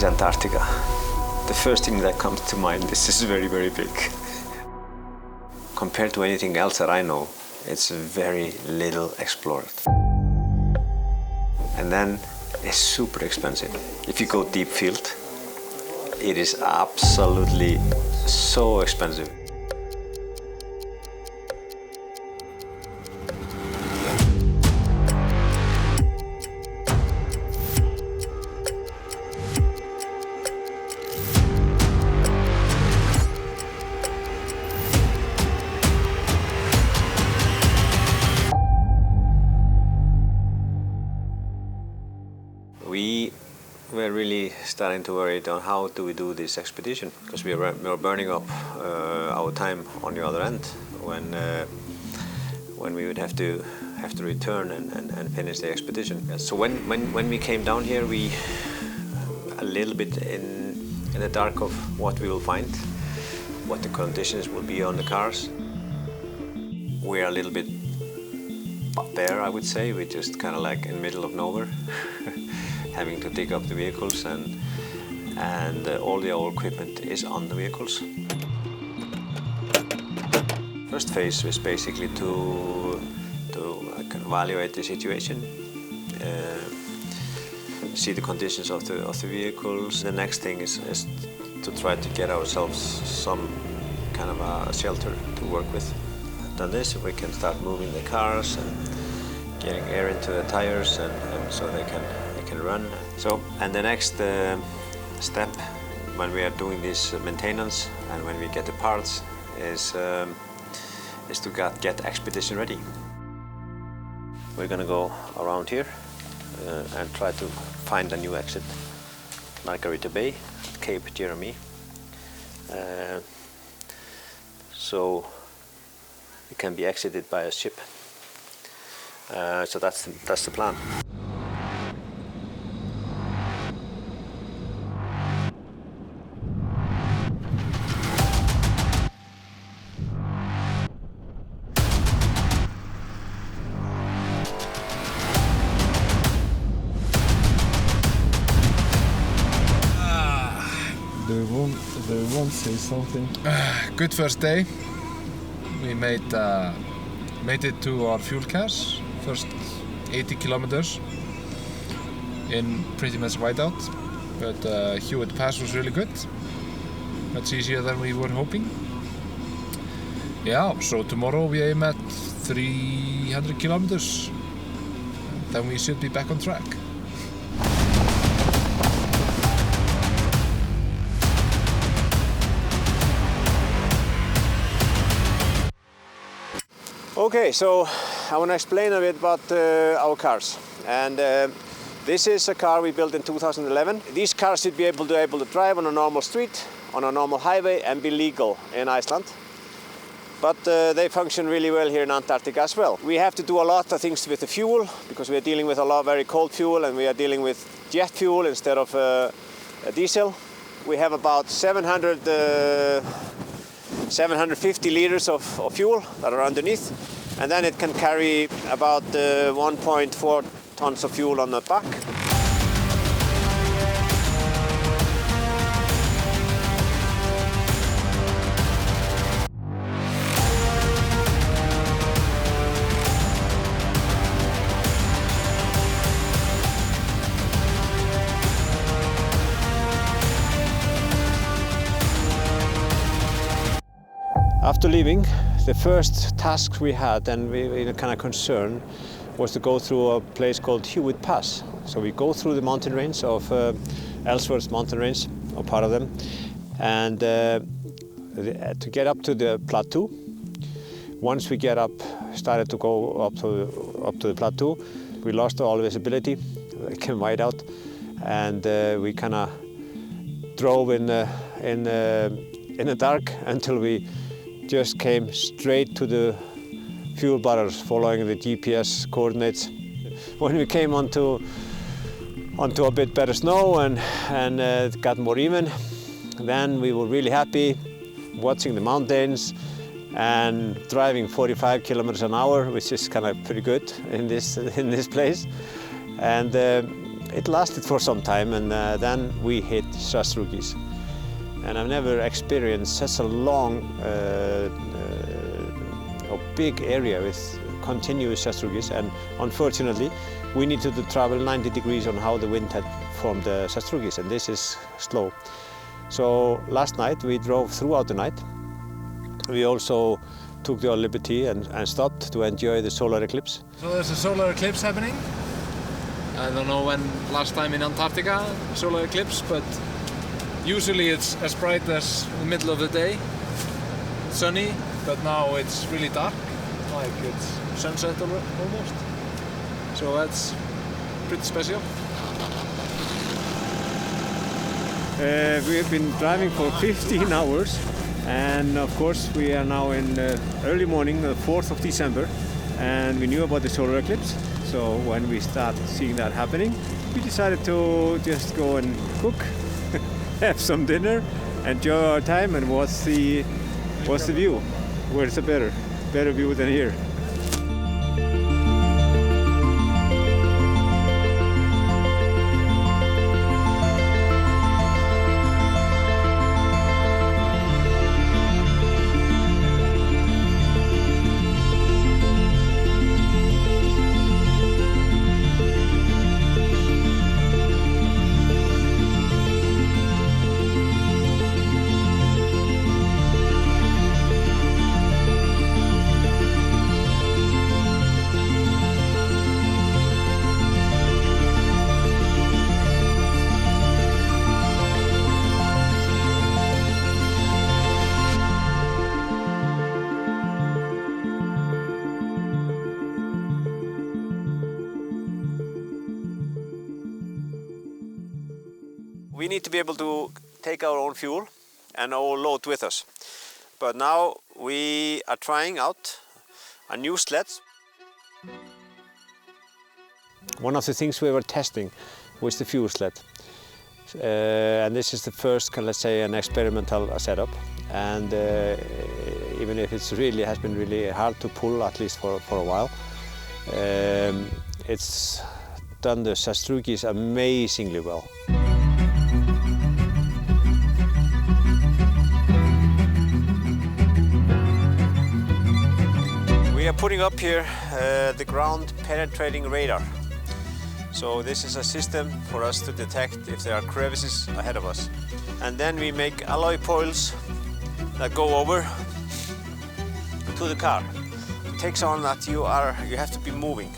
is Antarctica. The first thing that comes to mind, this is very, very big. Compared to anything else that I know, it's very little explored. And then it's super expensive. If you go deep field, it is absolutely so expensive. We were really starting to worry on how do we do this expedition, because we were burning up our time on the other end when we would have to return and finish the expedition. So when we came down here, we a little bit in the dark of what we will find, what the conditions will be on the cars. We're a little bit up there, I would say. We're just kind of like in the middle of nowhere. Having to dig up the vehicles and all the old equipment is on the vehicles. First phase was basically to evaluate the situation, see the conditions of the vehicles. The next thing is to try to get ourselves some kind of a shelter to work with. Done this, we can start moving the cars and getting air into the tires and so they can run. So, and the next step when we are doing this maintenance and when we get the parts is to get expedition ready. We're gonna go around here and try to find a new exit. Margarita Bay, Cape Jeremy. So it can be exited by a ship. So that's the plan. Do you want to say something? Good first day. We made it to our fuel cache. First 80 kilometers in pretty much whiteout. But Hewitt Pass was really good. Much easier than we were hoping. Yeah, so tomorrow we aim at 300 kilometers. Then we should be back on track. Okay, so I want to explain a bit about our cars. And this is a car we built in 2011. These cars should be able to drive on a normal street, on a normal highway, and be legal in Iceland. But they function really well here in Antarctica as well. We have to do a lot of things with the fuel, because we are dealing with a lot of very cold fuel, and we are dealing with jet fuel instead of diesel. We have about 750 liters of fuel that are underneath, and then it can carry about 1.4 tons of fuel on the back. After leaving, the first task we had, and we were kind of concerned, was to go through a place called Hewitt Pass. So we go through the mountain range of Ellsworth mountain range, or part of them, and to get up to the plateau. Once we started to go up to the plateau, we lost all visibility. It came wide out, and we kind of drove in the dark until we just came straight to the fuel barrels, following the GPS coordinates. When we came onto a bit better snow and it got more even, then we were really happy, watching the mountains and driving 45 kilometers an hour, which is kind of pretty good in this place. And it lasted for some time, and then we hit sastrugi. And I've never experienced such a long, big area with continuous sastrugi. And unfortunately, we needed to travel 90 degrees on how the wind had formed the sastrugi, and this is slow. So last night we drove throughout the night. We also took the liberty and stopped to enjoy the solar eclipse. So there's a solar eclipse happening. I don't know when last time in Antarctica, solar eclipse, but usually it's as bright as the middle of the day, sunny, but now it's really dark, like it's sunset almost. So that's pretty special. We've been driving for 15 hours, and of course we are now in early morning, the 4th of December, and we knew about the solar eclipse. So when we started seeing that happening, we decided to just go and cook, have some dinner, enjoy our time, and what's the view? Where's the better view than here? We need to be able to take our own fuel and our load with us. But now we are trying out a new sled. One of the things we were testing was the fuel sled. And this is the first, let's say, an experimental setup. And even if it has been really hard to pull, at least for a while, it's done the sastrugi amazingly well. We are putting up here the ground penetrating radar. So this is a system for us to detect if there are crevices ahead of us. And then we make alloy coils that go over to the car. It takes on that you have to be moving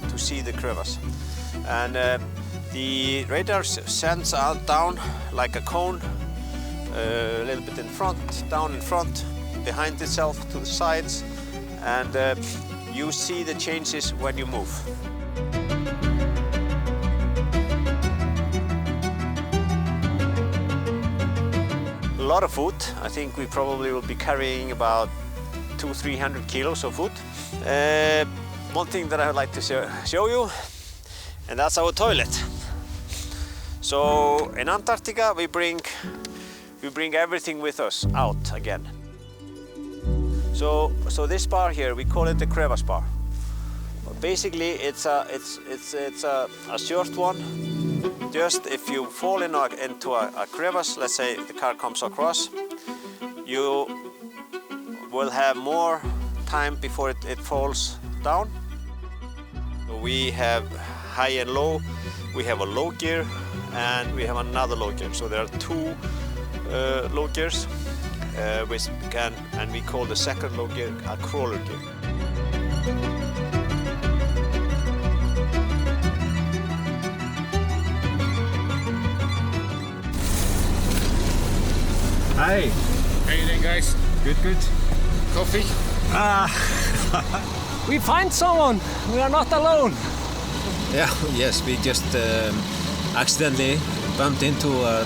to see the crevice. And the radar sends out down like a cone, a little bit in front, down in front, behind itself, to the sides. And you see the changes when you move. A lot of food. I think we probably will be carrying about 200-300 kilos of food. One thing that I would like to show you, and that's our toilet. So in Antarctica we bring everything with us out again. So this bar here, we call it the crevasse bar. Basically, it's a short one. Just if you fall into a crevasse, let's say the car comes across, you will have more time before it falls down. So we have high and low. We have a low gear and we have another low gear. So there are two low gears. And we call the second low gear a crawler gear. Hi. How you doing, guys? Good. Coffee? We find someone. We are not alone. Yeah. Yes. We just accidentally bumped into a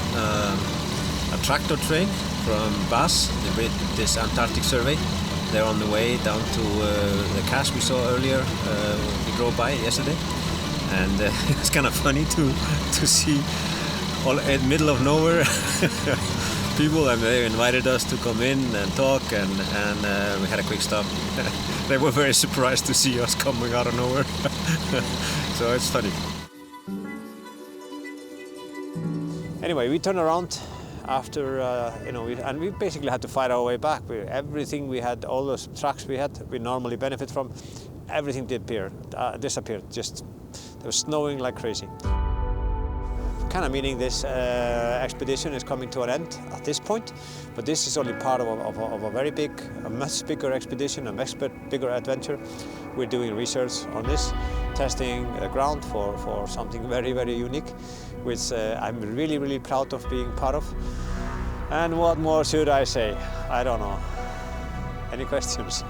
tractor train from BAS, this Antarctic survey. They're on the way down to the cache we saw earlier. We drove by yesterday, and it's kind of funny to see all in the middle of nowhere people, and they invited us to come in and talk, and we had a quick stop. They were very surprised to see us coming out of nowhere. So it's funny. Anyway, we turned around after, and we basically had to fight our way back. Everything we had, all those trucks we normally benefit from, everything disappeared. Just, it was snowing like crazy. Kind of meaning this expedition is coming to an end at this point, but this is only part of a very big, a much bigger expedition, a much bigger adventure. We're doing research on this, testing the ground for something very, very unique, which I'm really, really proud of being part of. And what more should I say? I don't know. Any questions?